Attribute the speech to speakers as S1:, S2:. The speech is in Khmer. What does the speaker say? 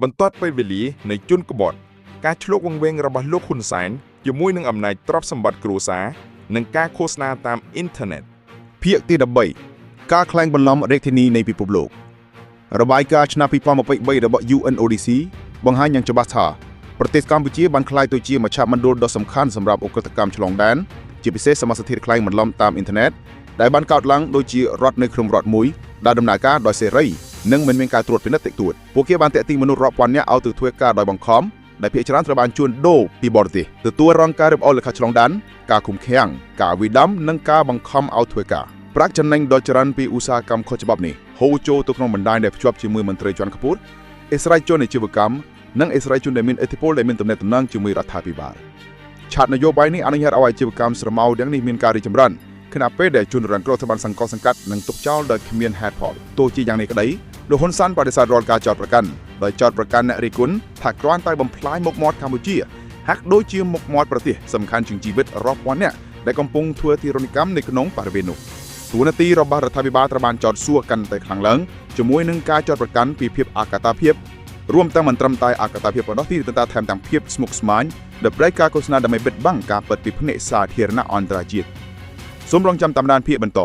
S1: បន្ទាត់ពេលវេលានៃជនក្បត់ការឆ្លុះវង្វេងរបស់លោកហ៊ុនសែនជាមួយនឹងអំណាចទ្រព្យសម្បត្តិគ្រួសារនិងការឃោសនាតាមអ៊ីនធឺណិត
S2: ភាគទី13ការក្លែងបន្លំរាជធានីនៃពិភពលោករបាយការណ៍ឆ្នាំ2023របស់ UNODC បង្ហាញយ៉ាងច្បាស់ថាប្រទេសកម្ពុជាបានក្លាយទៅជាមជ្ឈមណ្ឌលដ៏សំខាន់សម្រាប់ឧក្រិដ្ឋកម្មឆ្លងដែនជាពិសេសសមាសធាតុក្លែងបន្លំតាមអ៊ីនធឺណិតដែលបានកើតឡើងដូចជារដ្ឋនៅក្នុងរដ្ឋមួយដែលដំណើរការដោយសេរីនិងមិនមានការត្រួតពិនិត្យតិចតួចពួកគេបានតាក់ទាញមនុស្សរាប់ពាន់នាក់ឲ្យទៅធ្វើការដោយបង្ខំដែលភាគច្រើនត្រូវបានជួញដូរពីបរទេសទទួលរងការរឹបអូសលិខិតឆ្លងដែនការឃុំឃាំងការវាយដំនិងការបង្ខំឲ្យធ្វើការប្រាក់ចំណេញដ៏ច្រើនពីឧស្សាហកម្មខុសច្បាប់នេះហូរចូលទៅក្នុងបណ្ដាញដែលភ្ជាប់ជាមួយមន្ត្រីជាន់ខ្ពស់ឥស្សរជនអាជីវកម្មនិងឥស្សរជនដែលមានឥទ្ធិពលដែលមានទំនាក់ទំនងជាមួយរដ្ឋាភិបាលឆាតនយោបាយនេះអនុញ្ញាតឲ្យអាជីវកម្មស្រមោលទាំងនេះមានការរីកចម្រើនខណៈពេលដែលជនរងគ្រោះត្រូវបានសង្កត់សង្កាត់និងទុកចោលដោយគ្មានហេតុផលទោះជាយ៉ាងនេះក្តីលោកហ៊ុនសែនបដិសេធរាល់ការចោទប្រកាន់ដោយចោទប្រកាន់អ្នករិះគន់ថាគ្រាន់តែបំផ្លាញមុខមាត់កម្ពុជាហាក់ដូចជាមុខមាត់ប្រទេសសំខាន់ជាងជីវិតរាប់ពាន់នាក់ដែលកំពុងធ្វើទារុណកម្មនៅក្នុងបរិវេណនោះតួនាទីរបស់រដ្ឋាភិបាលត្រូវបានចោទសួរកាន់តែខ្លាំងឡើងជាមួយនឹងការចោទប្រកាន់ពីភាពអកតាភាពរួមទាំងមិនត្រឹមតែអកតាភាពប៉ុណ្ណោះទេតែថែមទាំងភាពស្មុគស្មាញដែលប្រែការឃោសនាដើម្បីបិទបាំងការពិតពីភ្នាក់សាធារណៈអន្តរជាតិសូមរងចាំតាមដានភាគបន្ត